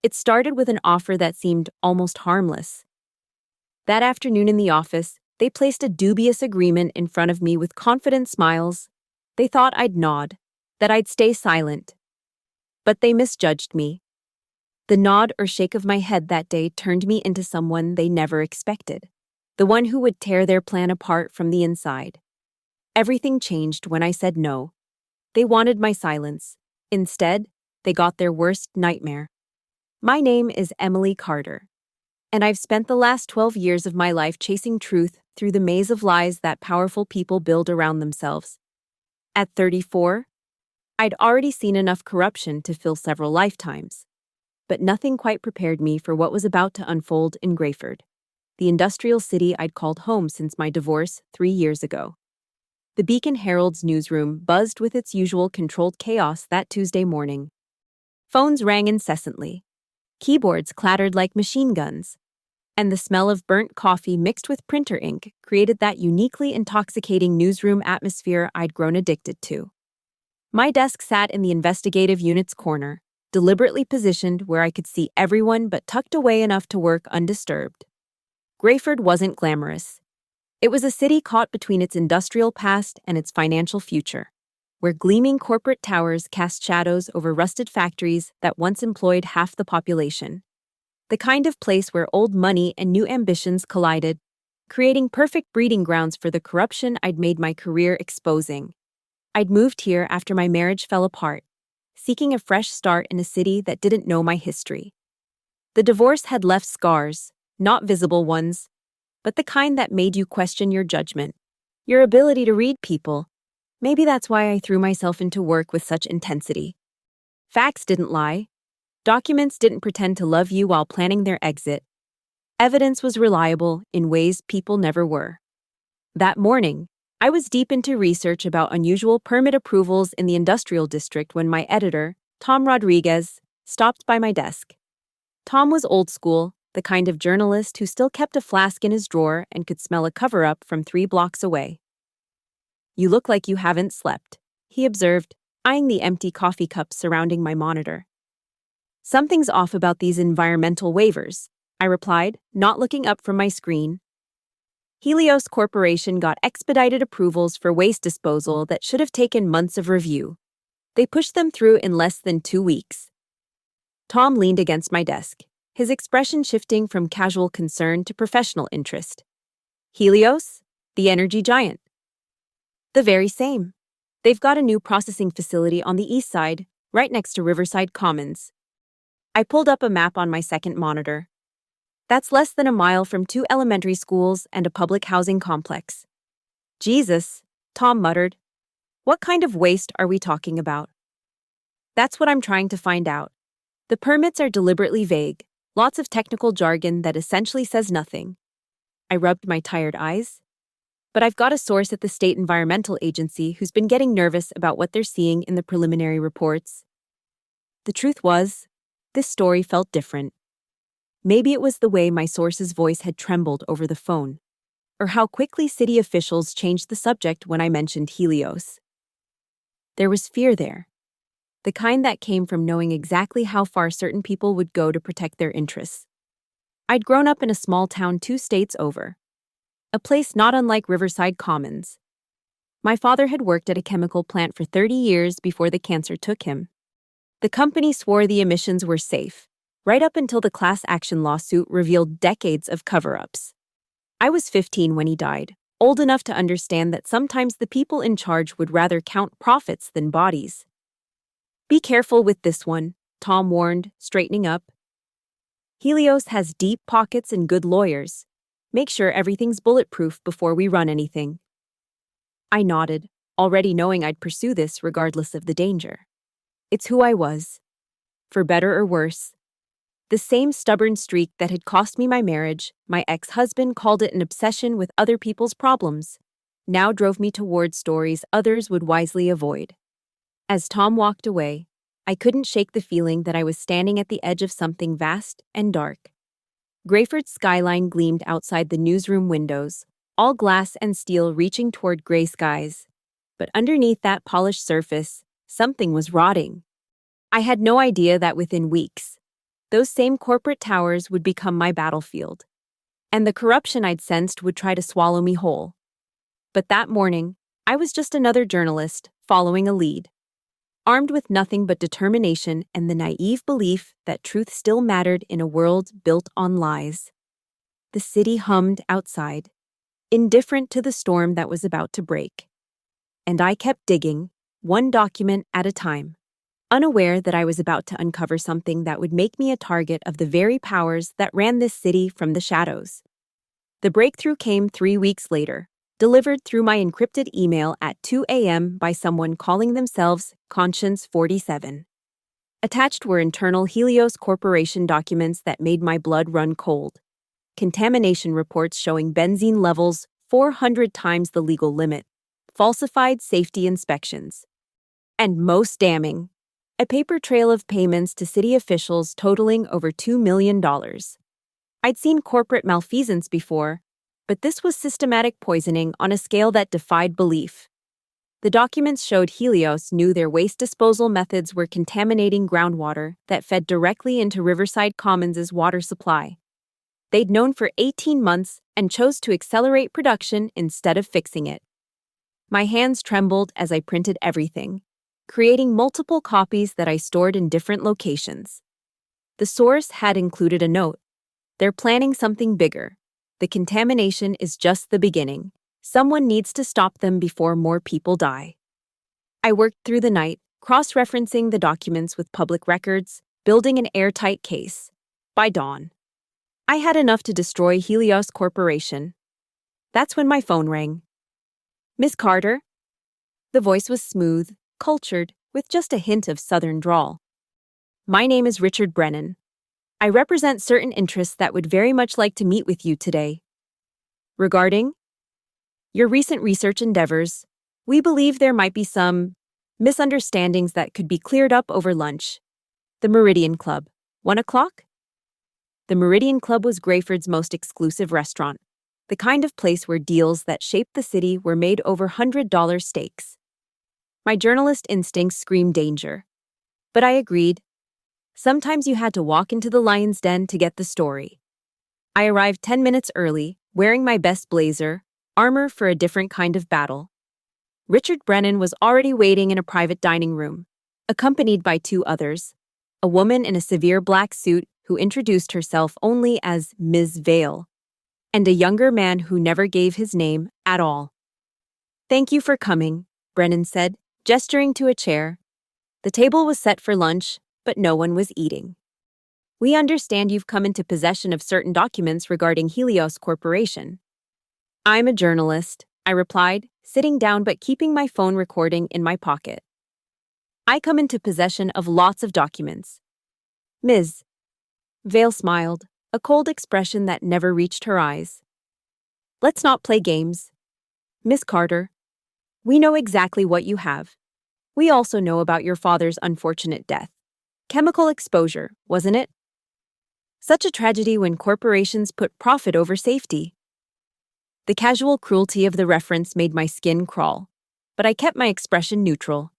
It started with an offer that seemed almost harmless. That afternoon in the office, they placed a dubious agreement in front of me with confident smiles. They thought I'd nod, that I'd stay silent. But they misjudged me. The nod or shake of my head that day turned me into someone they never expected, the one who would tear their plan apart from the inside. Everything changed when I said no. They wanted my silence. Instead, they got their worst nightmare. My name is Emily Carter, and I've spent the last 12 years of my life chasing truth through the maze of lies that powerful people build around themselves. At 34, I'd already seen enough corruption to fill several lifetimes. But nothing quite prepared me for what was about to unfold in Grayford, the industrial city I'd called home since my divorce 3 years ago. The Beacon Herald's newsroom buzzed with its usual controlled chaos that Tuesday morning. Phones rang incessantly. Keyboards clattered like machine guns, and the smell of burnt coffee mixed with printer ink created that uniquely intoxicating newsroom atmosphere I'd grown addicted to. My desk sat in the investigative unit's corner, deliberately positioned where I could see everyone but tucked away enough to work undisturbed. Grayford wasn't glamorous. It was a city caught between its industrial past and its financial future, where gleaming corporate towers cast shadows over rusted factories that once employed half the population. The kind of place where old money and new ambitions collided, creating perfect breeding grounds for the corruption I'd made my career exposing. I'd moved here after my marriage fell apart, seeking a fresh start in a city that didn't know my history. The divorce had left scars, not visible ones, but the kind that made you question your judgment, your ability to read people. Maybe that's why I threw myself into work with such intensity. Facts didn't lie. Documents didn't pretend to love you while planning their exit. Evidence was reliable in ways people never were. That morning, I was deep into research about unusual permit approvals in the industrial district when my editor, Tom Rodriguez, stopped by my desk. Tom was old school, the kind of journalist who still kept a flask in his drawer and could smell a cover-up from 3 blocks away. "You look like you haven't slept," he observed, eyeing the empty coffee cups surrounding my monitor. "Something's off about these environmental waivers," I replied, not looking up from my screen. Helios Corporation got expedited approvals for waste disposal that should have taken months of review. They pushed them through in less than 2 weeks. Tom leaned against my desk, his expression shifting from casual concern to professional interest. "Helios? The energy giant?" "The very same. They've got a new processing facility on the east side, right next to Riverside Commons." I pulled up a map on my second monitor. "That's less than a mile from 2 elementary schools and a public housing complex." "Jesus," Tom muttered. "What kind of waste are we talking about?" "That's what I'm trying to find out. The permits are deliberately vague, lots of technical jargon that essentially says nothing." I rubbed my tired eyes. "But I've got a source at the State Environmental Agency who's been getting nervous about what they're seeing in the preliminary reports." The truth was, this story felt different. Maybe it was the way my source's voice had trembled over the phone, or how quickly city officials changed the subject when I mentioned Helios. There was fear there, the kind that came from knowing exactly how far certain people would go to protect their interests. I'd grown up in a small town 2 states over, a place not unlike Riverside Commons. My father had worked at a chemical plant for 30 years before the cancer took him. The company swore the emissions were safe, right up until the class action lawsuit revealed decades of cover-ups. I was 15 when he died, old enough to understand that sometimes the people in charge would rather count profits than bodies. "Be careful with this one," Tom warned, straightening up. "Helios has deep pockets and good lawyers. Make sure everything's bulletproof before we run anything." I nodded, already knowing I'd pursue this regardless of the danger. It's who I was, for better or worse. The same stubborn streak that had cost me my marriage, my ex-husband called it an obsession with other people's problems, now drove me toward stories others would wisely avoid. As Tom walked away, I couldn't shake the feeling that I was standing at the edge of something vast and dark. Grayford's skyline gleamed outside the newsroom windows, all glass and steel reaching toward gray skies. But underneath that polished surface, something was rotting. I had no idea that within weeks, those same corporate towers would become my battlefield, and the corruption I'd sensed would try to swallow me whole. But that morning, I was just another journalist following a lead, armed with nothing but determination and the naive belief that truth still mattered in a world built on lies. The city hummed outside, indifferent to the storm that was about to break. And I kept digging, one document at a time, unaware that I was about to uncover something that would make me a target of the very powers that ran this city from the shadows. The breakthrough came 3 weeks later, delivered through my encrypted email at 2 a.m. by someone calling themselves Conscience 47. Attached were internal Helios Corporation documents that made my blood run cold. Contamination reports showing benzene levels 400 times the legal limit, falsified safety inspections. And most damning, a paper trail of payments to city officials totaling over $2 million. I'd seen corporate malfeasance before, but this was systematic poisoning on a scale that defied belief. The documents showed Helios knew their waste disposal methods were contaminating groundwater that fed directly into Riverside Commons' water supply. They'd known for 18 months and chose to accelerate production instead of fixing it. My hands trembled as I printed everything, creating multiple copies that I stored in different locations. The source had included a note. They're planning something bigger. The contamination is just the beginning. Someone needs to stop them before more people die. I worked through the night, cross-referencing the documents with public records, building an airtight case. By dawn, I had enough to destroy Helios Corporation. That's when my phone rang. "Miss Carter?" The voice was smooth, cultured, with just a hint of southern drawl. "My name is Richard Brennan. I represent certain interests that would very much like to meet with you today. Regarding your recent research endeavors, we believe there might be some misunderstandings that could be cleared up over lunch. The Meridian Club, 1 o'clock?" The Meridian Club was Grayford's most exclusive restaurant, the kind of place where deals that shaped the city were made over $100 steaks. My journalist instincts screamed danger. But I agreed. Sometimes you had to walk into the lion's den to get the story. I arrived 10 minutes early, wearing my best blazer, armor for a different kind of battle. Richard Brennan was already waiting in a private dining room, accompanied by 2 others, a woman in a severe black suit who introduced herself only as Ms. Vale, and a younger man who never gave his name at all. "Thank you for coming," Brennan said, gesturing to a chair. The table was set for lunch, but no one was eating. "We understand you've come into possession of certain documents regarding Helios Corporation." "I'm a journalist," I replied, sitting down but keeping my phone recording in my pocket. "I come into possession of lots of documents." "Ms. Vale smiled, a cold expression that never reached her eyes. "Let's not play games. Miss Carter, we know exactly what you have. We also know about your father's unfortunate death. Chemical exposure, wasn't it? Such a tragedy when corporations put profit over safety." The casual cruelty of the reference made my skin crawl, but I kept my expression neutral.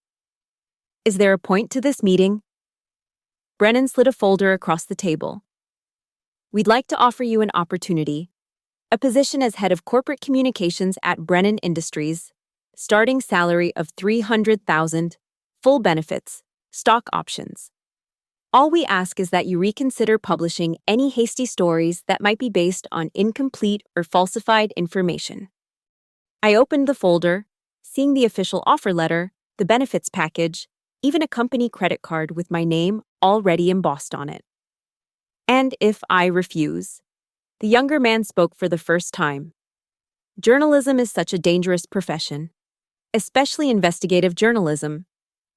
"Is there a point to this meeting?" Brennan slid a folder across the table. "We'd like to offer you an opportunity, a position as head of corporate communications at Brennan Industries, starting salary of $300,000, full benefits, stock options. All we ask is that you reconsider publishing any hasty stories that might be based on incomplete or falsified information." I opened the folder, seeing the official offer letter, the benefits package, even a company credit card with my name already embossed on it. "And if I refuse?" The younger man spoke for the first time. "Journalism is such a dangerous profession, especially investigative journalism.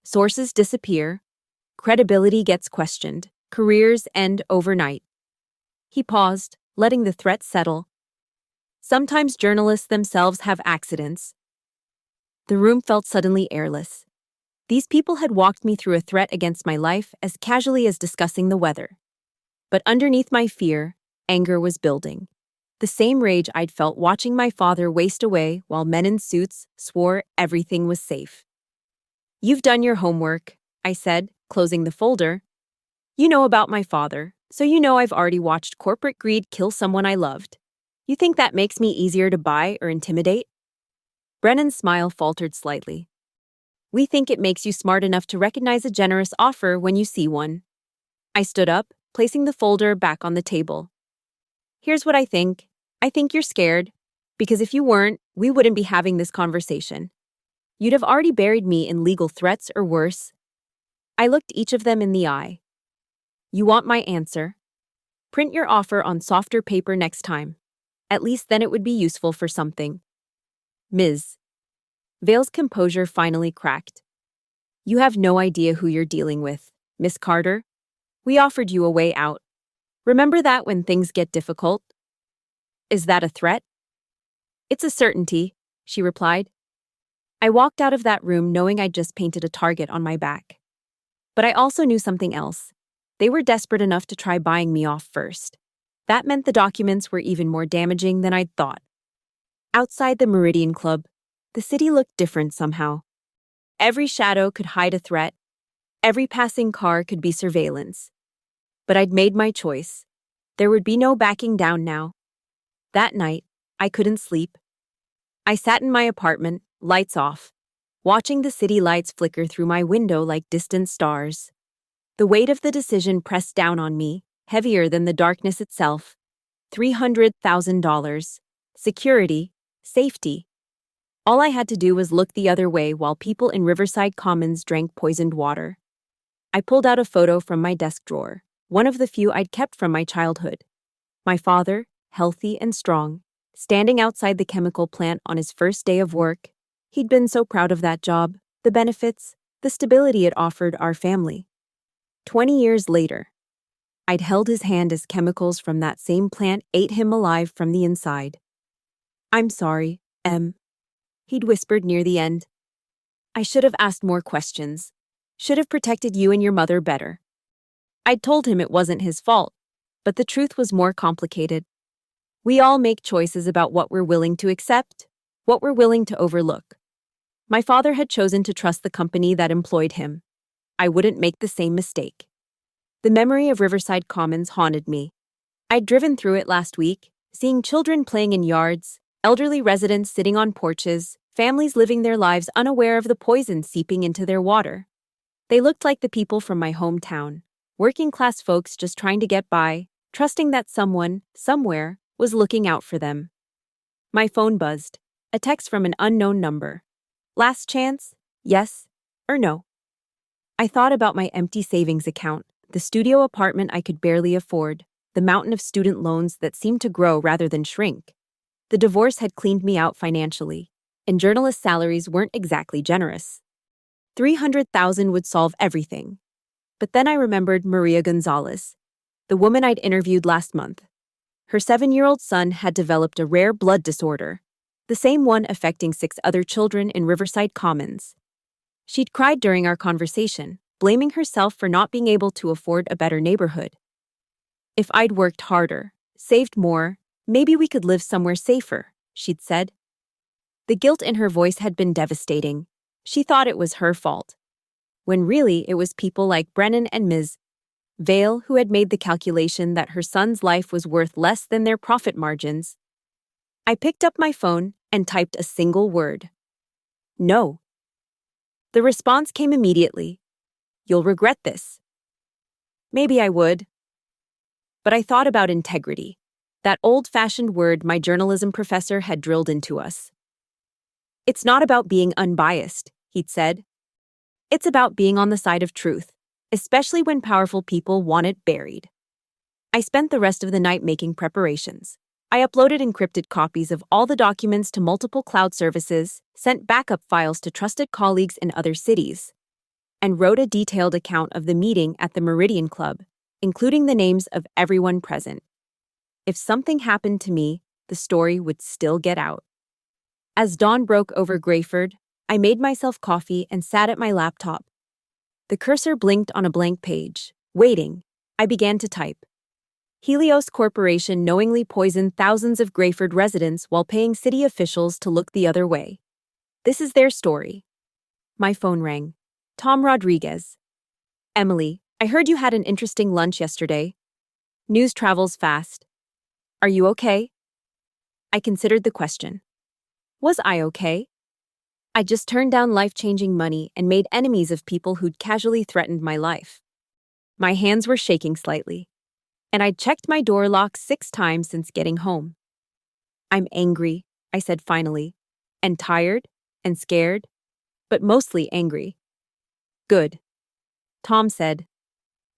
Sources disappear, credibility gets questioned, careers end overnight." He paused, letting the threat settle. "Sometimes journalists themselves have accidents." The room felt suddenly airless. These people had walked me through a threat against my life as casually as discussing the weather. But underneath my fear, anger was building. The same rage I'd felt watching my father waste away while men in suits swore everything was safe. "You've done your homework," I said, closing the folder. "You know about my father. So you know I've already watched corporate greed kill someone I loved. You think that makes me easier to buy or intimidate? Brennan's smile faltered slightly. We think it makes you smart enough to recognize a generous offer when you see one. I stood up, placing the folder back on the table. Here's what I think. I think you're scared. Because if you weren't, we wouldn't be having this conversation. You'd have already buried me in legal threats or worse. I looked each of them in the eye. You want my answer? Print your offer on softer paper next time. At least then it would be useful for something. Ms. Vale's composure finally cracked. You have no idea who you're dealing with, Miss Carter. We offered you a way out. Remember that when things get difficult? Is that a threat? It's a certainty, she replied. I walked out of that room knowing I'd just painted a target on my back. But I also knew something else. They were desperate enough to try buying me off first. That meant the documents were even more damaging than I'd thought. Outside the Meridian Club, the city looked different somehow. Every shadow could hide a threat. Every passing car could be surveillance. But I'd made my choice. There would be no backing down now. That night, I couldn't sleep. I sat in my apartment, lights off, watching the city lights flicker through my window like distant stars. The weight of the decision pressed down on me, heavier than the darkness itself. $300,000. Security. Safety. All I had to do was look the other way while people in Riverside Commons drank poisoned water. I pulled out a photo from my desk drawer, one of the few I'd kept from my childhood. My father, healthy and strong, standing outside the chemical plant on his first day of work. He'd been so proud of that job, the benefits, the stability it offered our family. 20 years later, I'd held his hand as chemicals from that same plant ate him alive from the inside. I'm sorry, Em. He'd whispered near the end. I should have asked more questions. Should have protected you and your mother better. I'd told him it wasn't his fault, but the truth was more complicated. We all make choices about what we're willing to accept, what we're willing to overlook. My father had chosen to trust the company that employed him. I wouldn't make the same mistake. The memory of Riverside Commons haunted me. I'd driven through it last week, seeing children playing in yards, elderly residents sitting on porches, families living their lives unaware of the poison seeping into their water. They looked like the people from my hometown, working-class folks just trying to get by, trusting that someone, somewhere, was looking out for them. My phone buzzed, a text from an unknown number. Last chance? Yes or no? I thought about my empty savings account, the studio apartment I could barely afford, the mountain of student loans that seemed to grow rather than shrink. The divorce had cleaned me out financially, and journalist salaries weren't exactly generous. $300,000 would solve everything. But then I remembered Maria Gonzalez, the woman I'd interviewed last month. Her 7-year-old son had developed a rare blood disorder, the same one affecting 6 other children in Riverside Commons. She'd cried during our conversation, blaming herself for not being able to afford a better neighborhood. If I'd worked harder, saved more, maybe we could live somewhere safer, she'd said. The guilt in her voice had been devastating. She thought it was her fault, when really it was people like Brennan and Ms. Vale who had made the calculation that her son's life was worth less than their profit margins. I picked up my phone and typed a single word. No. The response came immediately. You'll regret this. Maybe I would. But I thought about integrity, that old-fashioned word my journalism professor had drilled into us. It's not about being unbiased, he'd said. It's about being on the side of truth, especially when powerful people want it buried. I spent the rest of the night making preparations. I uploaded encrypted copies of all the documents to multiple cloud services, sent backup files to trusted colleagues in other cities, and wrote a detailed account of the meeting at the Meridian Club, including the names of everyone present. If something happened to me, the story would still get out. As dawn broke over Grayford, I made myself coffee and sat at my laptop. The cursor blinked on a blank page. Waiting, I began to type. Helios Corporation knowingly poisoned thousands of Grayford residents while paying city officials to look the other way. This is their story. My phone rang. Tom Rodriguez. Emily, I heard you had an interesting lunch yesterday. News travels fast. Are you okay? I considered the question. Was I okay? I just turned down life-changing money and made enemies of people who'd casually threatened my life. My hands were shaking slightly, and I'd checked my door lock 6 times since getting home. I'm angry, I said finally, and tired, and scared, but mostly angry. Good. Tom said.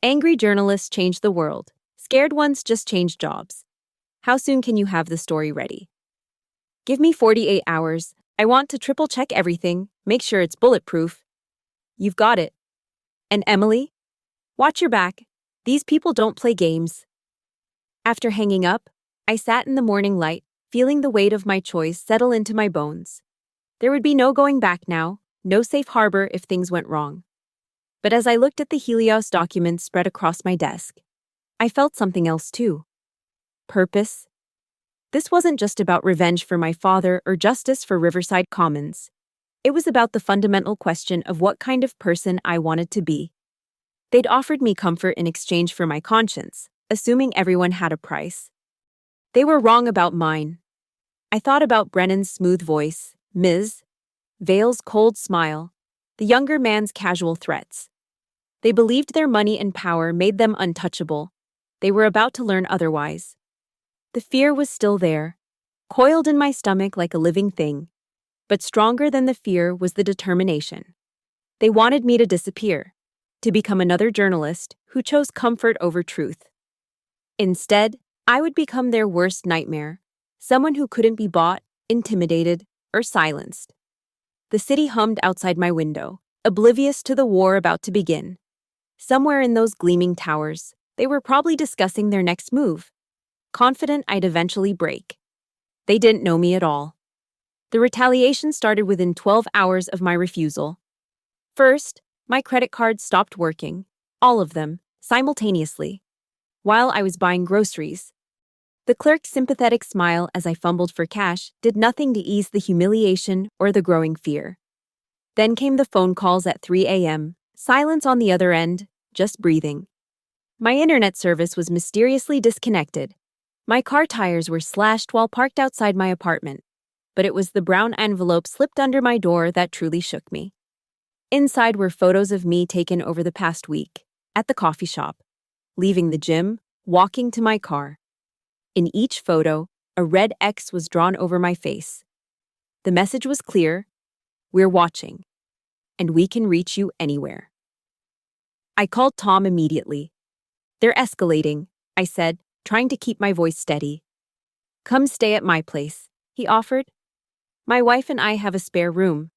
Angry journalists change the world. Scared ones just change jobs. How soon can you have the story ready? Give me 48 hours. I want to triple-check everything, make sure it's bulletproof. You've got it. And Emily? Watch your back. These people don't play games. After hanging up, I sat in the morning light, feeling the weight of my choice settle into my bones. There would be no going back now, no safe harbor if things went wrong. But as I looked at the Helios documents spread across my desk, I felt something else too. Purpose. This wasn't just about revenge for my father or justice for Riverside Commons. It was about the fundamental question of what kind of person I wanted to be. They'd offered me comfort in exchange for my conscience, assuming everyone had a price. They were wrong about mine. I thought about Brennan's smooth voice, Ms. Vale's cold smile, the younger man's casual threats. They believed their money and power made them untouchable. They were about to learn otherwise. The fear was still there, coiled in my stomach like a living thing. But stronger than the fear was the determination. They wanted me to disappear, to become another journalist who chose comfort over truth. Instead, I would become their worst nightmare, someone who couldn't be bought, intimidated, or silenced. The city hummed outside my window, oblivious to the war about to begin. Somewhere in those gleaming towers, they were probably discussing their next move, confident I'd eventually break. They didn't know me at all. The retaliation started within 12 hours of my refusal. First, my credit cards stopped working, all of them, simultaneously, while I was buying groceries. The clerk's sympathetic smile as I fumbled for cash did nothing to ease the humiliation or the growing fear. Then came the phone calls at 3 a.m., silence on the other end, just breathing. My internet service was mysteriously disconnected. My car tires were slashed while parked outside my apartment, but it was the brown envelope slipped under my door that truly shook me. Inside were photos of me taken over the past week, at the coffee shop, leaving the gym, walking to my car. In each photo, a red X was drawn over my face. The message was clear: we're watching, and we can reach you anywhere. I called Tom immediately. They're escalating, I said, trying to keep my voice steady. Come stay at my place, he offered. My wife and I have a spare room.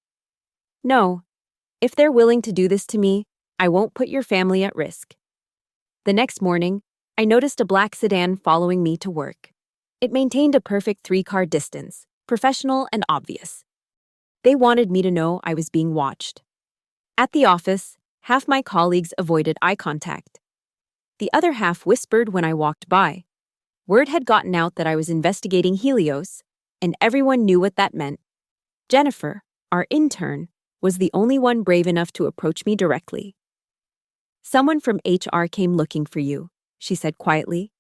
No. If they're willing to do this to me, I won't put your family at risk. The next morning, I noticed a black sedan following me to work. It maintained a perfect 3-car distance, professional and obvious. They wanted me to know I was being watched. At the office, half my colleagues avoided eye contact. The other half whispered when I walked by. Word had gotten out that I was investigating Helios, and everyone knew what that meant. Jennifer, our intern, was the only one brave enough to approach me directly. Someone from HR came looking for you, she said quietly.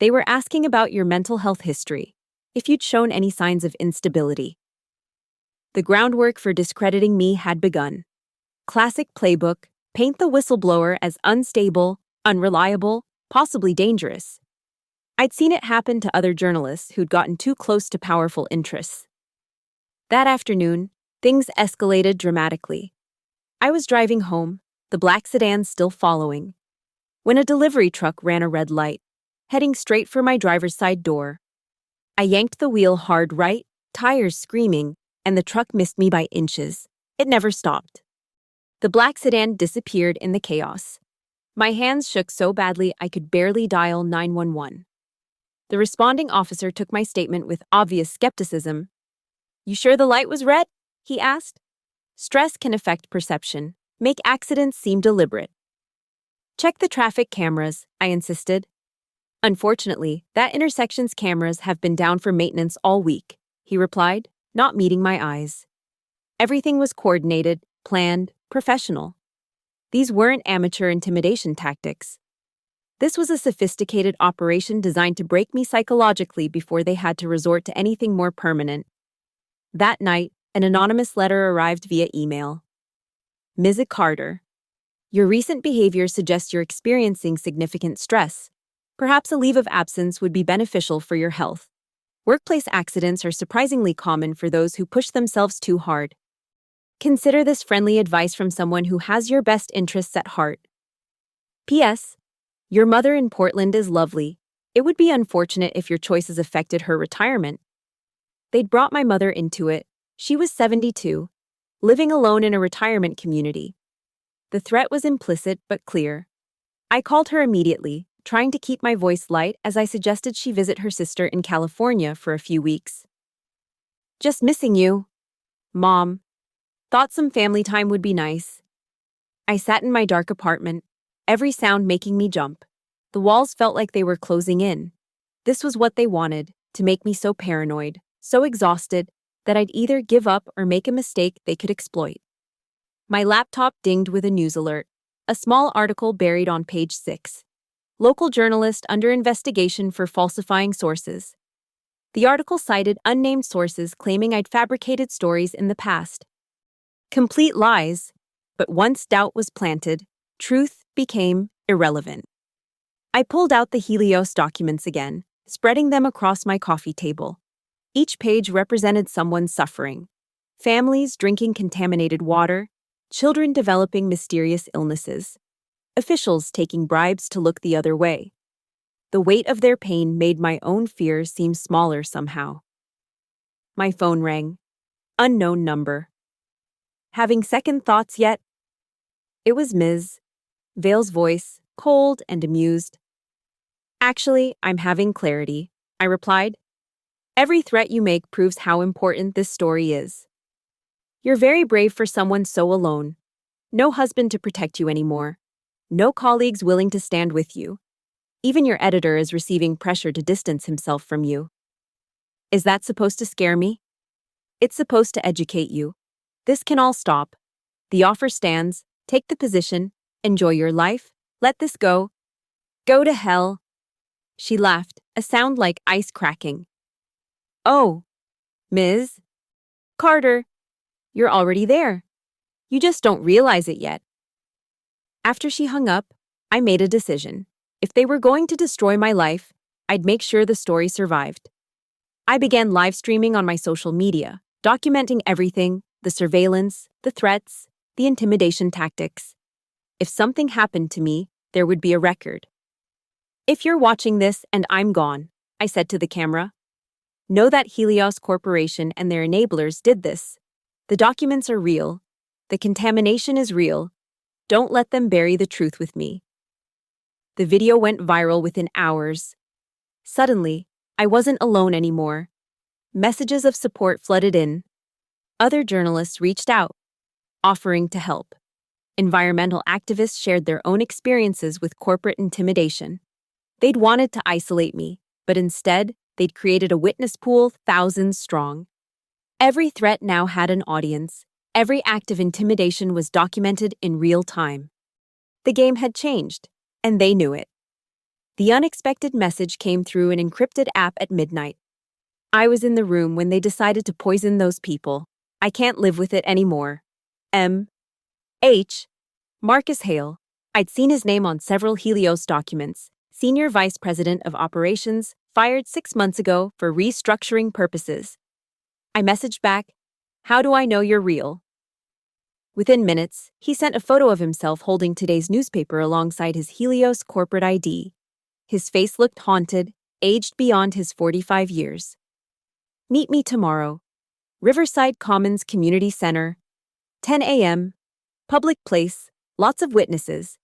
They were asking about your mental health history, if you'd shown any signs of instability. The groundwork for discrediting me had begun. Classic playbook: paint the whistleblower as unstable, unreliable, possibly dangerous. I'd seen it happen to other journalists who'd gotten too close to powerful interests. That afternoon, things escalated dramatically. I was driving home, the black sedan still following, when a delivery truck ran a red light, heading straight for my driver's side door. I yanked the wheel hard right, tires screaming, and the truck missed me by inches. It never stopped. The black sedan disappeared in the chaos. My hands shook so badly I could barely dial 911. The responding officer took my statement with obvious skepticism. You sure the light was red? He asked. Stress can affect perception, make accidents seem deliberate. Check the traffic cameras, I insisted. Unfortunately, that intersection's cameras have been down for maintenance all week, he replied, not meeting my eyes. Everything was coordinated, planned, professional. These weren't amateur intimidation tactics. This was a sophisticated operation designed to break me psychologically before they had to resort to anything more permanent. That night, an anonymous letter arrived via email. Ms. Carter, your recent behavior suggests you're experiencing significant stress. Perhaps a leave of absence would be beneficial for your health. Workplace accidents are surprisingly common for those who push themselves too hard. Consider this friendly advice from someone who has your best interests at heart. P.S. Your mother in Portland is lovely. It would be unfortunate if your choices affected her retirement. They'd brought my mother into it. She was 72, living alone in a retirement community. The threat was implicit but clear. I called her immediately, trying to keep my voice light as I suggested she visit her sister in California for a few weeks. Just missing you, Mom. Thought some family time would be nice. I sat in my dark apartment, every sound making me jump. The walls felt like they were closing in. This was what they wanted, to make me so paranoid, so exhausted, that I'd either give up or make a mistake they could exploit. My laptop dinged with a news alert, a small article buried on page 6. Local journalist under investigation for falsifying sources. The article cited unnamed sources claiming I'd fabricated stories in the past. Complete lies, but once doubt was planted, truth became irrelevant. I pulled out the Helios documents again, spreading them across my coffee table. Each page represented someone's suffering. Families drinking contaminated water, children developing mysterious illnesses, officials taking bribes to look the other way. The weight of their pain made my own fears seem smaller somehow. My phone rang. Unknown number. Having second thoughts yet? It was Ms. Vale's voice, cold and amused. Actually, I'm having clarity, I replied. Every threat you make proves how important this story is. You're very brave for someone so alone. No husband to protect you anymore. No colleagues willing to stand with you. Even your editor is receiving pressure to distance himself from you. Is that supposed to scare me? It's supposed to educate you. This can all stop. The offer stands. Take the position. Enjoy your life. Let this go. Go to hell. She laughed, a sound like ice cracking. Oh, Ms. Carter, you're already there. You just don't realize it yet. After she hung up, I made a decision. If they were going to destroy my life, I'd make sure the story survived. I began live streaming on my social media, documenting everything, the surveillance, the threats, the intimidation tactics. If something happened to me, there would be a record. If you're watching this and I'm gone, I said to the camera, know that Helios Corporation and their enablers did this. The documents are real. The contamination is real. Don't let them bury the truth with me. The video went viral within hours. Suddenly, I wasn't alone anymore. Messages of support flooded in. Other journalists reached out, offering to help. Environmental activists shared their own experiences with corporate intimidation. They'd wanted to isolate me, but instead, they'd created a witness pool thousands strong. Every threat now had an audience. Every act of intimidation was documented in real time. The game had changed, and they knew it. The unexpected message came through an encrypted app at midnight. I was in the room when they decided to poison those people. I can't live with it anymore. M.H. Marcus Hale. I'd seen his name on several Helios documents. Senior Vice President of Operations, fired 6 months ago for restructuring purposes. I messaged back, how do I know you're real? Within minutes, he sent a photo of himself holding today's newspaper alongside his Helios corporate ID. His face looked haunted, aged beyond his 45 years. Meet me tomorrow. Riverside Commons Community Center. 10 a.m. Public place. Lots of witnesses.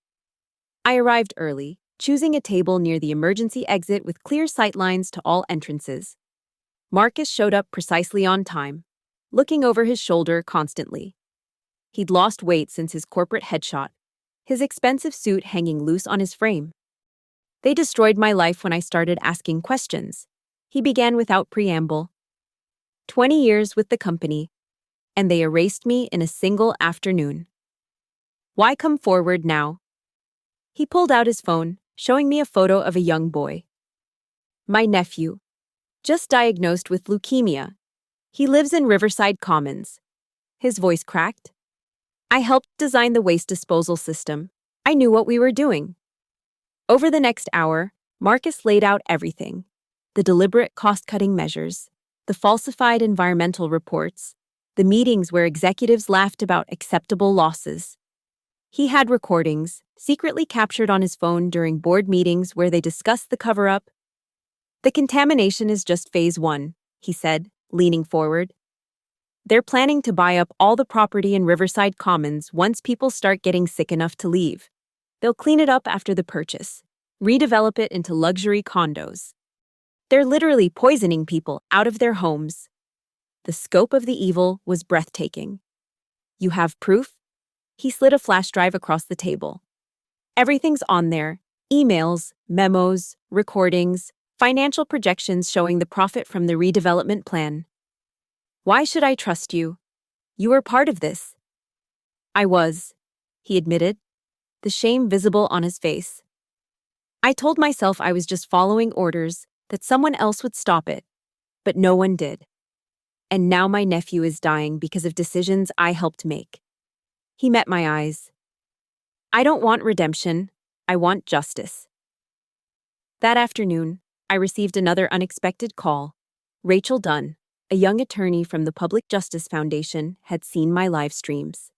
I arrived early, choosing a table near the emergency exit with clear sightlines to all entrances. Marcus showed up precisely on time, looking over his shoulder constantly. He'd lost weight since his corporate headshot, his expensive suit hanging loose on his frame. They destroyed my life when I started asking questions. He began without preamble. 20 years with the company, and they erased me in a single afternoon. Why come forward now? He pulled out his phone, showing me a photo of a young boy. My nephew, just diagnosed with leukemia. He lives in Riverside Commons. His voice cracked. I helped design the waste disposal system. I knew what we were doing. Over the next hour, Marcus laid out everything: the deliberate cost-cutting measures, the falsified environmental reports, the meetings where executives laughed about acceptable losses. He had recordings, secretly captured on his phone during board meetings where they discussed the cover-up. The contamination is just phase 1, he said, leaning forward. They're planning to buy up all the property in Riverside Commons once people start getting sick enough to leave. They'll clean it up after the purchase, redevelop it into luxury condos. They're literally poisoning people out of their homes. The scope of the evil was breathtaking. You have proof? He slid a flash drive across the table. Everything's on there: emails, memos, recordings, financial projections showing the profit from the redevelopment plan. Why should I trust you? You were part of this. I was, he admitted, the shame visible on his face. I told myself I was just following orders, that someone else would stop it, but no one did. And now my nephew is dying because of decisions I helped make. He met my eyes. I don't want redemption, I want justice. That afternoon, I received another unexpected call. Rachel Dunn, a young attorney from the Public Justice Foundation, had seen my live streams.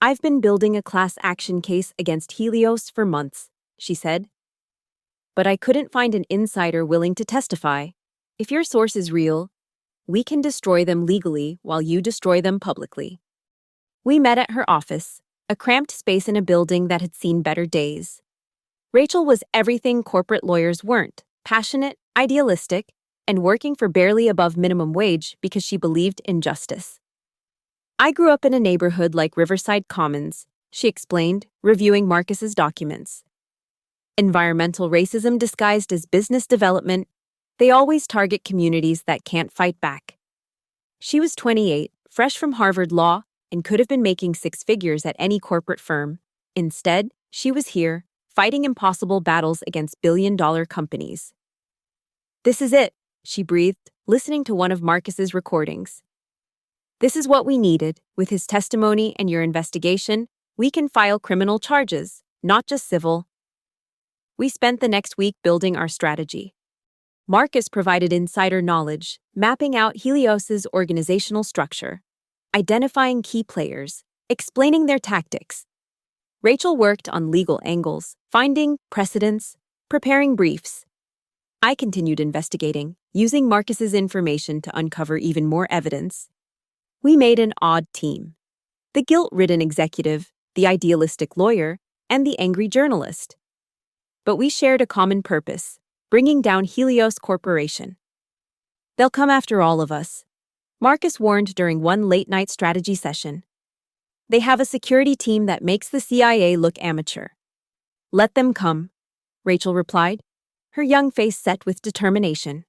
I've been building a class action case against Helios for months, she said. But I couldn't find an insider willing to testify. If your source is real, we can destroy them legally while you destroy them publicly. We met at her office, a cramped space in a building that had seen better days. Rachel was everything corporate lawyers weren't: passionate, idealistic, and working for barely above minimum wage because she believed in justice. I grew up in a neighborhood like Riverside Commons, she explained, reviewing Marcus's documents. Environmental racism disguised as business development, they always target communities that can't fight back. She was 28, fresh from Harvard Law, and could have been making 6 figures at any corporate firm. Instead, she was here, fighting impossible battles against billion-dollar companies. This is it, she breathed, listening to one of Marcus's recordings. This is what we needed. With his testimony and your investigation, we can file criminal charges, not just civil. We spent the next week building our strategy. Marcus provided insider knowledge, mapping out Helios's organizational structure, identifying key players, explaining their tactics. Rachel worked on legal angles, finding precedents, preparing briefs. I continued investigating, using Marcus's information to uncover even more evidence. We made an odd team: the guilt-ridden executive, the idealistic lawyer, and the angry journalist. But we shared a common purpose: bringing down Helios Corporation. They'll come after all of us, Marcus warned during one late-night strategy session. They have a security team that makes the CIA look amateur. Let them come, Rachel replied, her young face set with determination.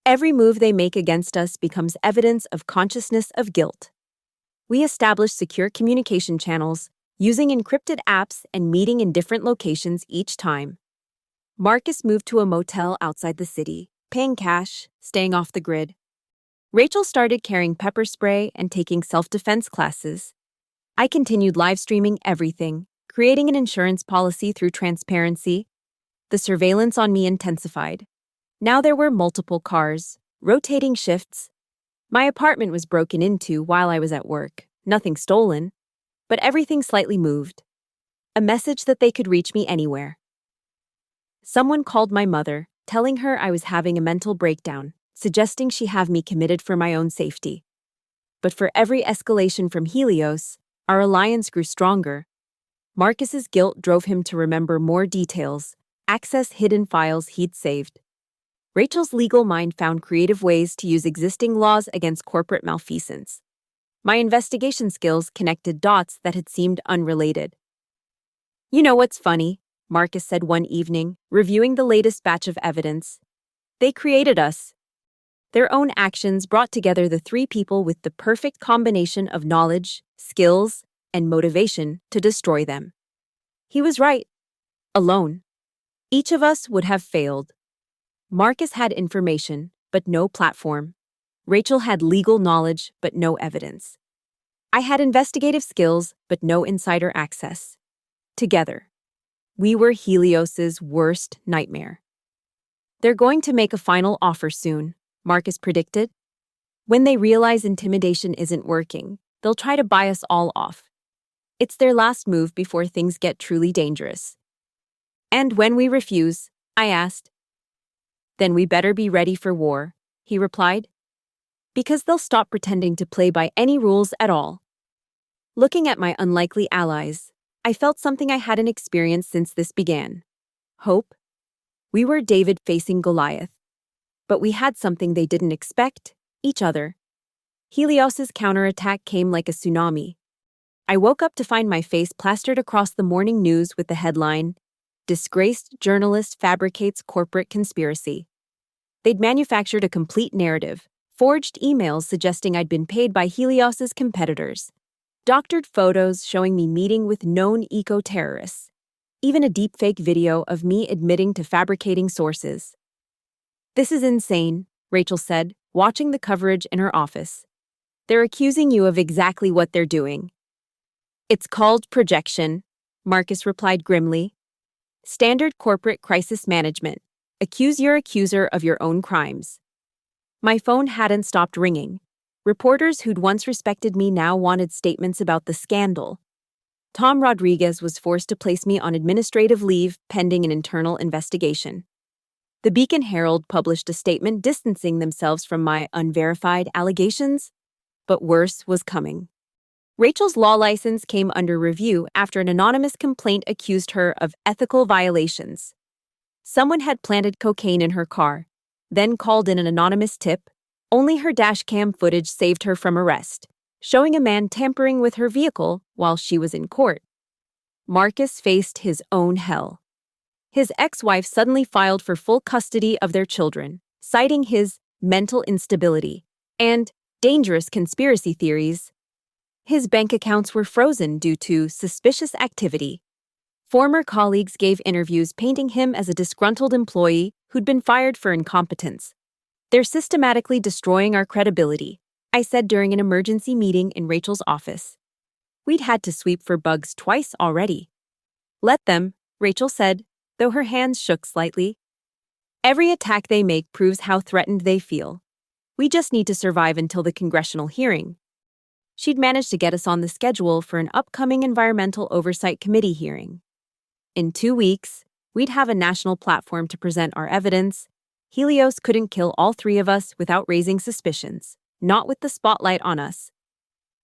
Every move they make against us becomes evidence of consciousness of guilt. We establish secure communication channels, using encrypted apps and meeting in different locations each time. Marcus moved to a motel outside the city, paying cash, staying off the grid. Rachel started carrying pepper spray and taking self-defense classes. I continued live streaming everything, creating an insurance policy through transparency. The surveillance on me intensified. Now there were multiple cars, rotating shifts. My apartment was broken into while I was at work, nothing stolen, but everything slightly moved. A message that they could reach me anywhere. Someone called my mother, telling her I was having a mental breakdown, suggesting she have me committed for my own safety. But for every escalation from Helios, our alliance grew stronger. Marcus's guilt drove him to remember more details, access hidden files he'd saved. Rachel's legal mind found creative ways to use existing laws against corporate malfeasance. My investigation skills connected dots that had seemed unrelated. You know what's funny? Marcus said one evening, reviewing the latest batch of evidence. They created us. Their own actions brought together the 3 people with the perfect combination of knowledge, skills, and motivation to destroy them. He was right. Alone, Each of us would have failed. Marcus had information, but no platform. Rachel had legal knowledge, but no evidence. I had investigative skills, but no insider access. Together, we were Helios's worst nightmare. They're going to make a final offer soon, Marcus predicted. When they realize intimidation isn't working, they'll try to buy us all off. It's their last move before things get truly dangerous. And when we refuse, I asked, then we better be ready for war, he replied. Because they'll stop pretending to play by any rules at all. Looking at my unlikely allies, I felt something I hadn't experienced since this began. Hope. We were David facing Goliath. But we had something they didn't expect, each other. Helios's counterattack came like a tsunami. I woke up to find my face plastered across the morning news with the headline, "Disgraced Journalist Fabricates Corporate Conspiracy." They'd manufactured a complete narrative, forged emails suggesting I'd been paid by Helios's competitors, doctored photos showing me meeting with known eco-terrorists, even a deepfake video of me admitting to fabricating sources. This is insane, Rachel said, watching the coverage in her office. They're accusing you of exactly what they're doing. It's called projection, Marcus replied grimly. Standard corporate crisis management. Accuse your accuser of your own crimes. My phone hadn't stopped ringing. Reporters who'd once respected me now wanted statements about the scandal. Tom Rodriguez was forced to place me on administrative leave pending an internal investigation. The Beacon Herald published a statement distancing themselves from my unverified allegations, but worse was coming. Rachel's law license came under review after an anonymous complaint accused her of ethical violations. Someone had planted cocaine in her car, then called in an anonymous tip. Only her dashcam footage saved her from arrest, showing a man tampering with her vehicle while she was in court. Marcus faced his own hell. His ex-wife suddenly filed for full custody of their children, citing his mental instability and dangerous conspiracy theories. His bank accounts were frozen due to suspicious activity. Former colleagues gave interviews painting him as a disgruntled employee who'd been fired for incompetence. They're systematically destroying our credibility, I said during an emergency meeting in Rachel's office. We'd had to sweep for bugs twice already. Let them, Rachel said, though her hands shook slightly. Every attack they make proves how threatened they feel. We just need to survive until the congressional hearing. She'd managed to get us on the schedule for an upcoming Environmental Oversight Committee hearing. In 2 weeks, we'd have a national platform to present our evidence. Helios couldn't kill all three of us without raising suspicions, not with the spotlight on us.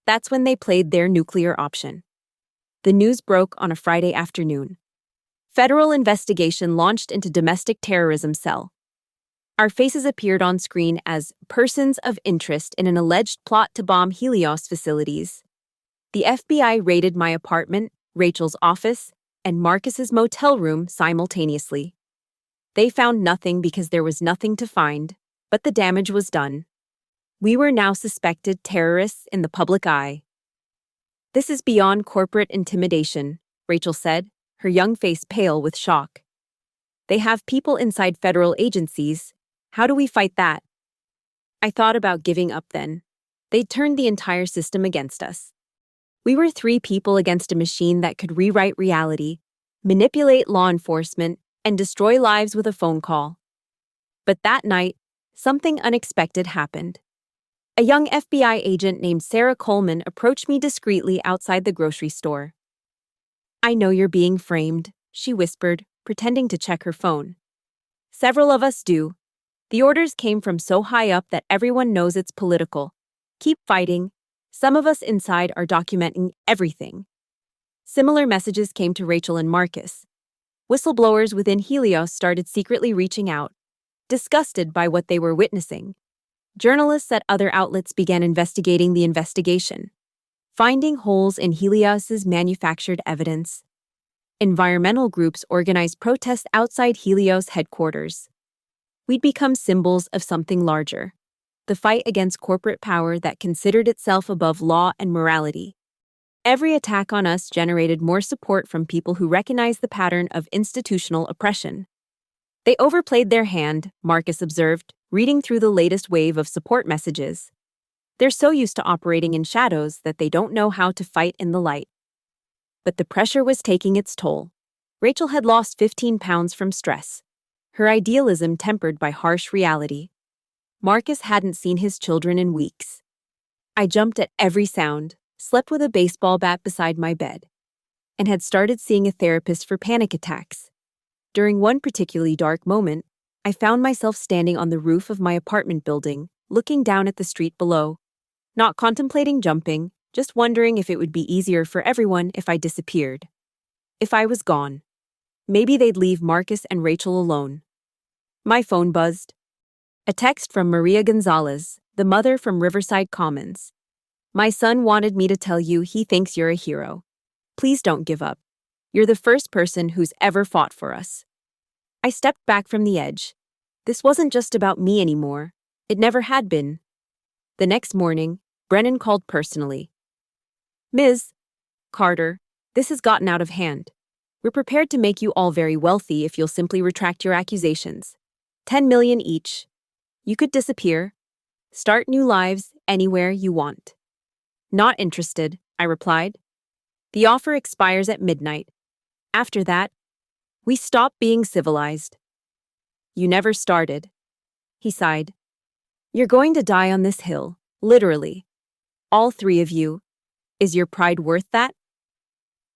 That's when they played their nuclear option. The news broke on a Friday afternoon. Federal investigation launched into domestic terrorism cell. Our faces appeared on screen as persons of interest in an alleged plot to bomb Helios facilities. The FBI raided my apartment, Rachel's office, and Marcus's motel room simultaneously. They found nothing because there was nothing to find, but the damage was done. We were now suspected terrorists in the public eye. This is beyond corporate intimidation, Rachel said, her young face pale with shock. They have people inside federal agencies. How do we fight that? I thought about giving up then. They'd turned the entire system against us. We were 3 people against a machine that could rewrite reality, manipulate law enforcement, and destroy lives with a phone call. But that night, something unexpected happened. A young FBI agent named Sarah Coleman approached me discreetly outside the grocery store. I know you're being framed, she whispered, pretending to check her phone. Several of us do. The orders came from so high up that everyone knows it's political. Keep fighting. Some of us inside are documenting everything. Similar messages came to Rachel and Marcus. Whistleblowers within Helios started secretly reaching out, disgusted by what they were witnessing. Journalists at other outlets began investigating the investigation, finding holes in Helios's manufactured evidence. Environmental groups organized protests outside Helios headquarters. We'd become symbols of something larger, the fight against corporate power that considered itself above law and morality. Every attack on us generated more support from people who recognized the pattern of institutional oppression. They overplayed their hand, Marcus observed, reading through the latest wave of support messages. They're so used to operating in shadows that they don't know how to fight in the light. But the pressure was taking its toll. Rachel had lost 15 pounds from stress, her idealism tempered by harsh reality. Marcus hadn't seen his children in weeks. I jumped at every sound, slept with a baseball bat beside my bed, and had started seeing a therapist for panic attacks. During one particularly dark moment, I found myself standing on the roof of my apartment building, looking down at the street below, not contemplating jumping, just wondering if it would be easier for everyone if I disappeared. If I was gone. Maybe they'd leave Marcus and Rachel alone. My phone buzzed. A text from Maria Gonzalez, the mother from Riverside Commons. My son wanted me to tell you he thinks you're a hero. Please don't give up. You're the first person who's ever fought for us. I stepped back from the edge. This wasn't just about me anymore. It never had been. The next morning, Brennan called personally. Ms. Carter, this has gotten out of hand. We're prepared to make you all very wealthy if you'll simply retract your accusations. 10 million each. You could disappear. Start new lives anywhere you want. Not interested, I replied. The offer expires at midnight. After that, we stop being civilized. You never started. He sighed. You're going to die on this hill, literally. All three of you. Is your pride worth that?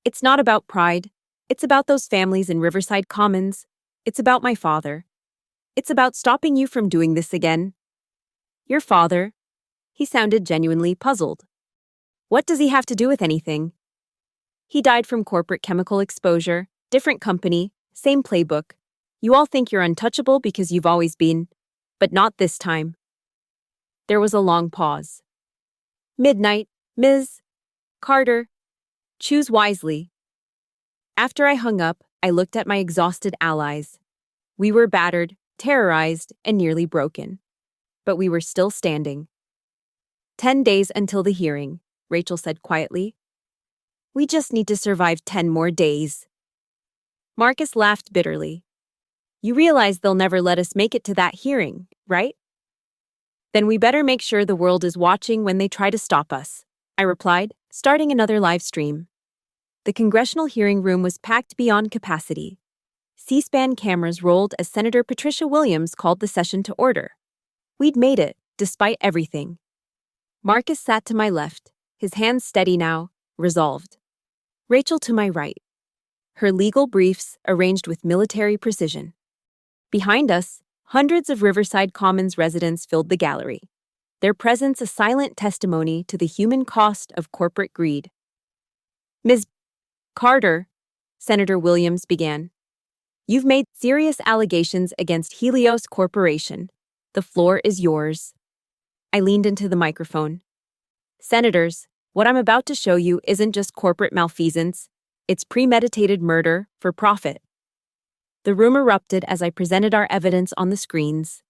It's not about pride. It's about those families in Riverside Commons. It's about my father. It's about stopping you from doing this again. Your father? He sounded genuinely puzzled. What does he have to do with anything? He died from corporate chemical exposure, different company, same playbook. You all think you're untouchable because you've always been, but not this time. There was a long pause. Midnight, Ms. Carter. Choose wisely. After I hung up, I looked at my exhausted allies. We were battered, terrorized, and nearly broken. But we were still standing. 10 days until the hearing, Rachel said quietly. We just need to survive 10 more days. Marcus laughed bitterly. You realize they'll never let us make it to that hearing, right? Then we better make sure the world is watching when they try to stop us, I replied, starting another live stream. The congressional hearing room was packed beyond capacity. C-SPAN cameras rolled as Senator Patricia Williams called the session to order. We'd made it, despite everything. Marcus sat to my left, his hands steady now, resolved. Rachel to my right. Her legal briefs arranged with military precision. Behind us, hundreds of Riverside Commons residents filled the gallery, their presence a silent testimony to the human cost of corporate greed. Ms. Carter, Senator Williams began. You've made serious allegations against Helios Corporation. The floor is yours. I leaned into the microphone. Senators, what I'm about to show you isn't just corporate malfeasance, it's premeditated murder for profit. The room erupted as I presented our evidence on the screens.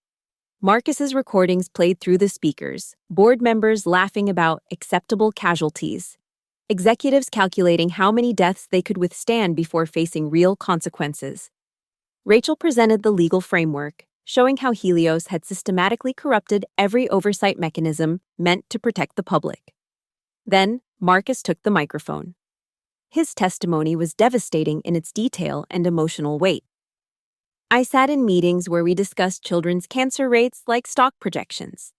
Marcus's recordings played through the speakers, board members laughing about acceptable casualties, executives calculating how many deaths they could withstand before facing real consequences. Rachel presented the legal framework, showing how Helios had systematically corrupted every oversight mechanism meant to protect the public. Then, Marcus took the microphone. His testimony was devastating in its detail and emotional weight. I sat in meetings where we discussed children's cancer rates like stock projections,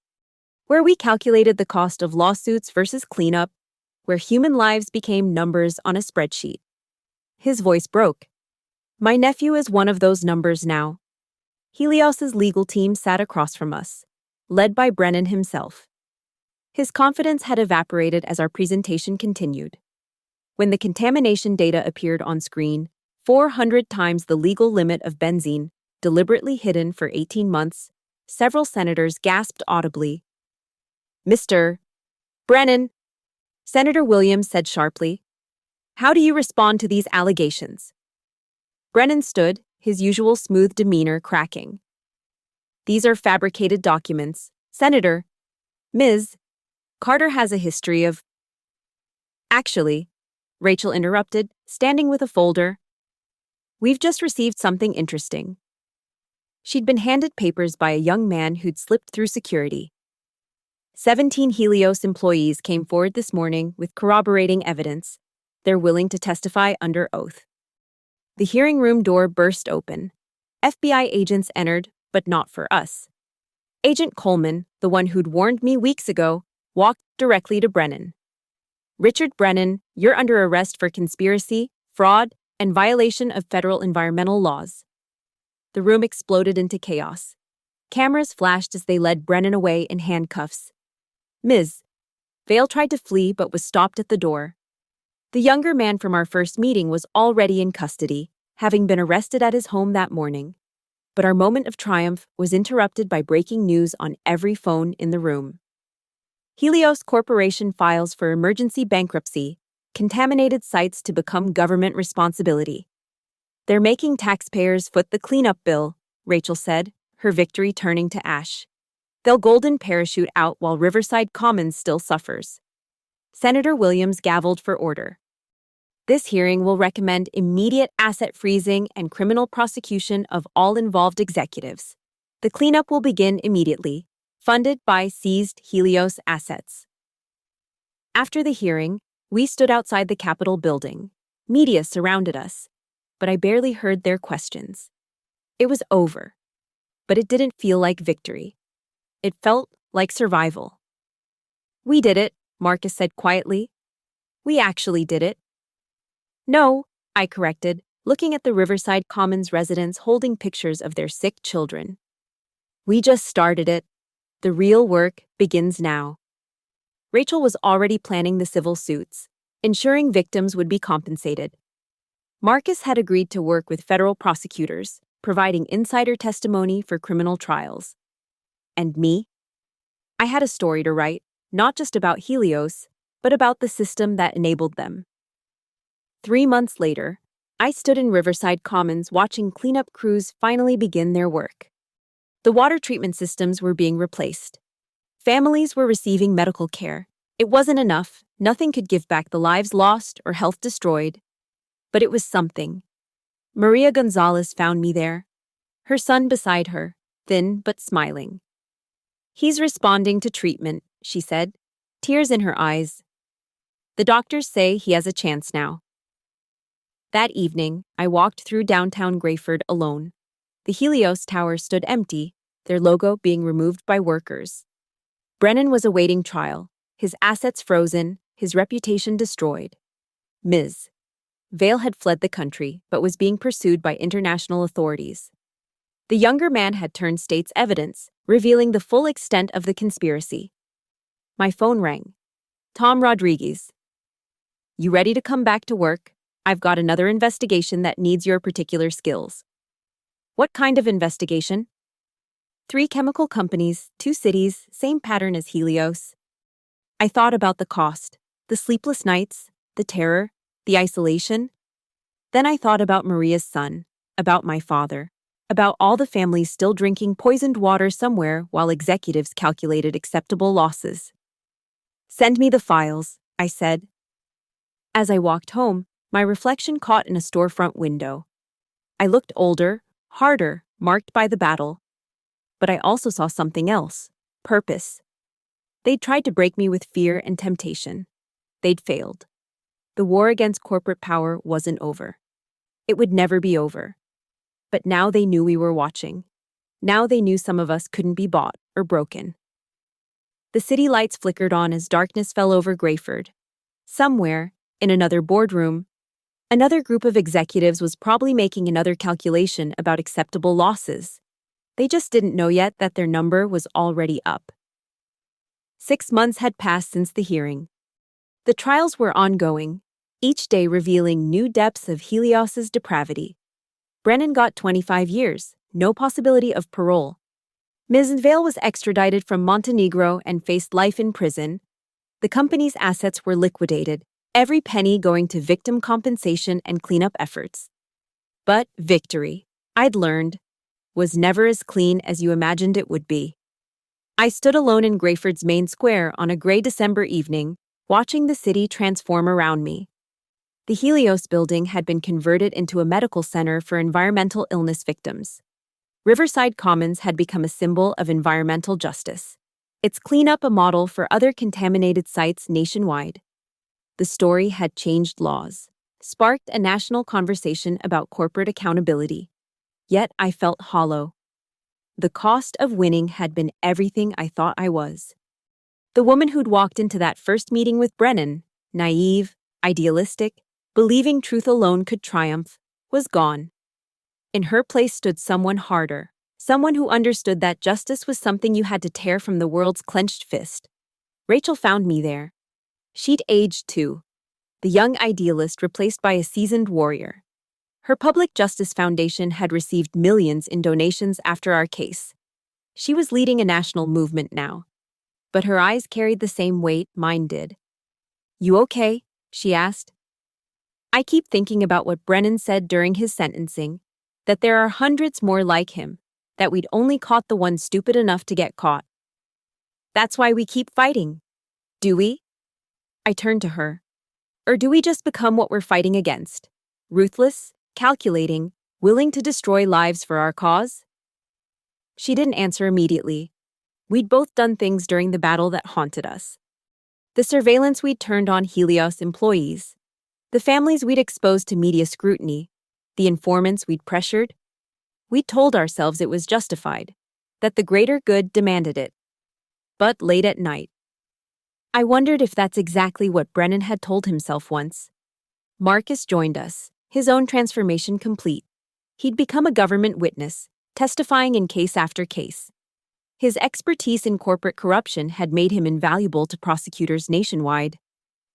where we calculated the cost of lawsuits versus cleanup, where human lives became numbers on a spreadsheet. His voice broke. My nephew is one of those numbers now. Helios's legal team sat across from us, led by Brennan himself. His confidence had evaporated as our presentation continued. When the contamination data appeared on screen, 400 times the legal limit of benzene, deliberately hidden for 18 months, several senators gasped audibly. Mr. Brennan, Senator Williams said sharply, how do you respond to these allegations? Brennan stood, his usual smooth demeanor cracking. These are fabricated documents. Senator, Ms. Carter has a history of... Actually, Rachel interrupted, standing with a folder. We've just received something interesting. She'd been handed papers by a young man who'd slipped through security. 17 Helios employees came forward this morning with corroborating evidence. They're willing to testify under oath. The hearing room door burst open. FBI agents entered, but not for us. Agent Coleman, the one who'd warned me weeks ago, walked directly to Brennan. "Richard Brennan, you're under arrest for conspiracy, fraud, and violation of federal environmental laws." The room exploded into chaos. Cameras flashed as they led Brennan away in handcuffs. "Ms." Vale tried to flee but was stopped at the door. The younger man from our first meeting was already in custody, having been arrested at his home that morning. But our moment of triumph was interrupted by breaking news on every phone in the room. Helios Corporation files for emergency bankruptcy, contaminated sites to become government responsibility. "They're making taxpayers foot the cleanup bill," Rachel said, her victory turning to ash. "They'll golden parachute out while Riverside Commons still suffers." Senator Williams gavelled for order. "This hearing will recommend immediate asset freezing and criminal prosecution of all involved executives. The cleanup will begin immediately, funded by seized Helios assets." After the hearing, we stood outside the Capitol building. Media surrounded us, but I barely heard their questions. It was over, but it didn't feel like victory. It felt like survival. "We did it," Marcus said quietly. "We actually did it." "No," I corrected, looking at the Riverside Commons residents holding pictures of their sick children. "We just started it. The real work begins now." Rachel was already planning the civil suits, ensuring victims would be compensated. Marcus had agreed to work with federal prosecutors, providing insider testimony for criminal trials. And me? I had a story to write, not just about Helios, but about the system that enabled them. 3 months later, I stood in Riverside Commons watching cleanup crews finally begin their work. The water treatment systems were being replaced. Families were receiving medical care. It wasn't enough. Nothing could give back the lives lost or health destroyed. But it was something. Maria Gonzalez found me there, her son beside her, thin but smiling. "He's responding to treatment," she said, tears in her eyes. "The doctors say he has a chance now." That evening, I walked through downtown Grayford alone. The Helios Tower stood empty, their logo being removed by workers. Brennan was awaiting trial, his assets frozen, his reputation destroyed. Ms. Vale had fled the country, but was being pursued by international authorities. The younger man had turned state's evidence, revealing the full extent of the conspiracy. My phone rang. "Tom Rodriguez. You ready to come back to work? I've got another investigation that needs your particular skills." "What kind of investigation?" 3 chemical companies, 2 cities, same pattern as Helios. I thought about the cost, the sleepless nights, the terror, the isolation. Then I thought about Maria's son, about my father, about all the families still drinking poisoned water somewhere while executives calculated acceptable losses. "Send me the files," I said. As I walked home, my reflection caught in a storefront window. I looked older, harder, marked by the battle. But I also saw something else: purpose. They'd tried to break me with fear and temptation. They'd failed. The war against corporate power wasn't over. It would never be over. But now they knew we were watching. Now they knew some of us couldn't be bought or broken. The city lights flickered on as darkness fell over Grayford. Somewhere, in another boardroom, another group of executives was probably making another calculation about acceptable losses. They just didn't know yet that their number was already up. 6 months had passed since the hearing. The trials were ongoing, each day revealing new depths of Helios's depravity. Brennan got 25 years, no possibility of parole. Ms. Vale was extradited from Montenegro and faced life in prison. The company's assets were liquidated, every penny going to victim compensation and cleanup efforts. But victory, I'd learned, was never as clean as you imagined it would be. I stood alone in Grayford's main square on a gray December evening, watching the city transform around me. The Helios building had been converted into a medical center for environmental illness victims. Riverside Commons had become a symbol of environmental justice. Its cleanup a model for other contaminated sites nationwide. The story had changed laws, sparked a national conversation about corporate accountability. Yet I felt hollow. The cost of winning had been everything I thought I was. The woman who'd walked into that first meeting with Brennan, naive, idealistic, believing truth alone could triumph, was gone. In her place stood someone harder, someone who understood that justice was something you had to tear from the world's clenched fist. Rachel found me there. She'd aged too, the young idealist replaced by a seasoned warrior. Her public justice foundation had received millions in donations after our case. She was leading a national movement now. But her eyes carried the same weight mine did. "You okay?" she asked. "I keep thinking about what Brennan said during his sentencing, that there are hundreds more like him, that we'd only caught the one stupid enough to get caught. That's why we keep fighting. Do we?" I turned to her. "Or do we just become what we're fighting against? Ruthless, calculating, willing to destroy lives for our cause?" She didn't answer immediately. We'd both done things during the battle that haunted us. The surveillance we'd turned on Helios employees, the families we'd exposed to media scrutiny, the informants we'd pressured. We told ourselves it was justified, that the greater good demanded it. But late at night, I wondered if that's exactly what Brennan had told himself once. Marcus joined us, his own transformation complete. He'd become a government witness, testifying in case after case. His expertise in corporate corruption had made him invaluable to prosecutors nationwide.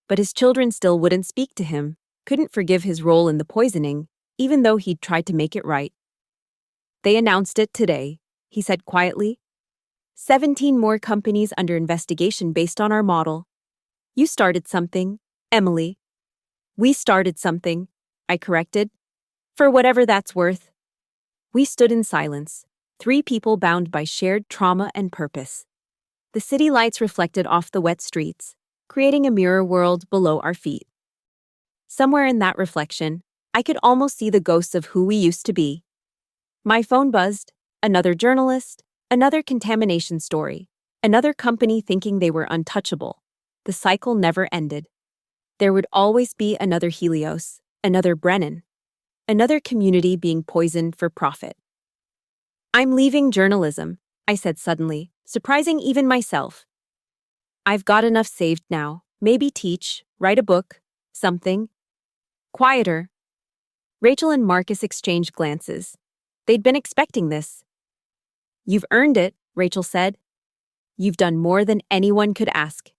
But his children still wouldn't speak to him, couldn't forgive his role in the poisoning, even though he'd tried to make it right. "They announced it today," he said quietly. 17 more companies under investigation based on our model. "You started something, Emily." "We started something," I corrected. "For whatever that's worth." We stood in silence, 3 people bound by shared trauma and purpose. The city lights reflected off the wet streets, creating a mirror world below our feet. Somewhere in that reflection, I could almost see the ghosts of who we used to be. My phone buzzed. Another journalist, another contamination story, another company thinking they were untouchable. The cycle never ended. There would always be another Helios, another Brennan, another community being poisoned for profit. "I'm leaving journalism," I said suddenly, surprising even myself. "I've got enough saved now. Maybe teach, write a book, something." Quieter. Rachel and Marcus exchanged glances. They'd been expecting this. "You've earned it," Rachel said. "You've done more than anyone could ask."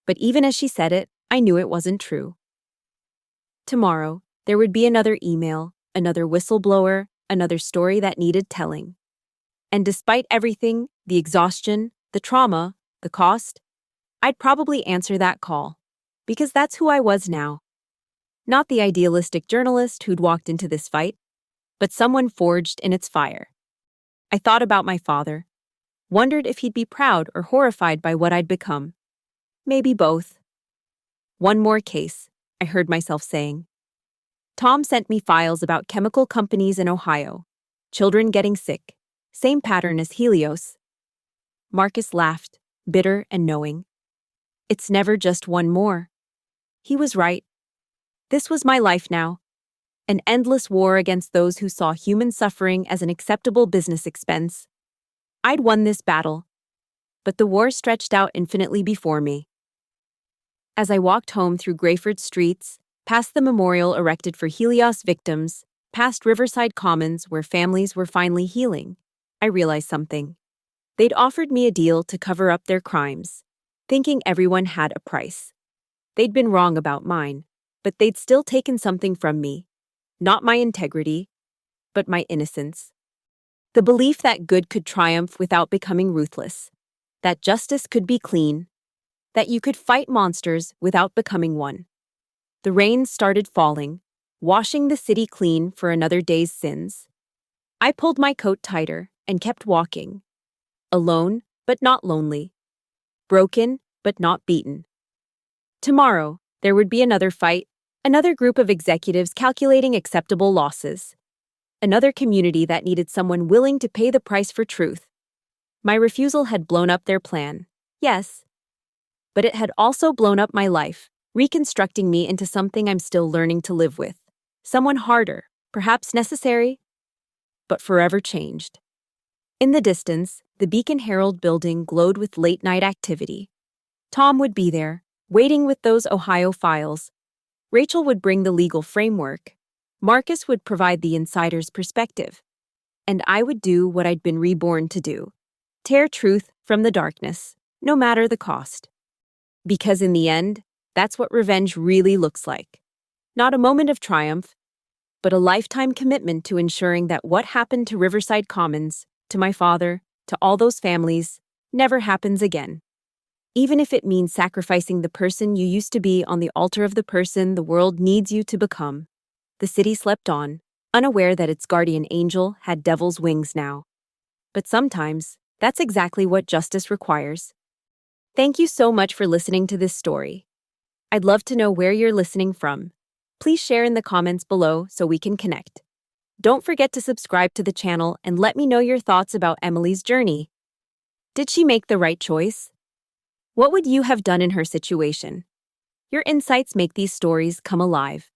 But even as she said it, I knew it wasn't true. Tomorrow, there would be another email, another whistleblower, another story that needed telling. And despite everything, the exhaustion, the trauma, the cost, I'd probably answer that call. Because that's who I was now. Not the idealistic journalist who'd walked into this fight, but someone forged in its fire. I thought about my father, wondered if he'd be proud or horrified by what I'd become. Maybe both. "One more case," I heard myself saying. Tom sent me files about chemical companies in Ohio. Children getting sick. Same pattern as Helios. Marcus laughed, bitter and knowing. It's never just one more. He was right. This was my life now. An endless war against those who saw human suffering as an acceptable business expense. I'd won this battle, but the war stretched out infinitely before me. As I walked home through Grayford streets, past the memorial erected for Helios victims, past Riverside Commons where families were finally healing, I realized something. They'd offered me a deal to cover up their crimes, thinking everyone had a price. They'd been wrong about mine, but they'd still taken something from me. Not my integrity, but my innocence. The belief that good could triumph without becoming ruthless, that justice could be clean, that you could fight monsters without becoming one. The rain started falling, washing the city clean for another day's sins. I pulled my coat tighter and kept walking. Alone, but not lonely. Broken, but not beaten. Tomorrow, there would be another fight, another group of executives calculating acceptable losses. another community that needed someone willing to pay the price for truth. My refusal had blown up their plan, yes, but it had also blown up my life, reconstructing me into something I'm still learning to live with. Someone harder, perhaps necessary, but forever changed. In the distance, the Beacon Herald building glowed with late-night activity. Tom would be there, waiting with those Ohio files. Rachel would bring the legal framework. Marcus would provide the insider's perspective. And I would do what I'd been reborn to do: tear truth from the darkness, no matter the cost. Because in the end, that's what revenge really looks like. Not a moment of triumph, but a lifetime commitment to ensuring that what happened to Riverside Commons, to my father, to all those families, never happens again. Even if it means sacrificing the person you used to be on the altar of the person the world needs you to become. The city slept on, unaware that its guardian angel had devil's wings now. But sometimes, that's exactly what justice requires. Thank you so much for listening to this story. I'd love to know where you're listening from. Please share in the comments below so we can connect. Don't forget to subscribe to the channel and let me know your thoughts about Emily's journey. Did she make the right choice? What would you have done in her situation? Your insights make these stories come alive.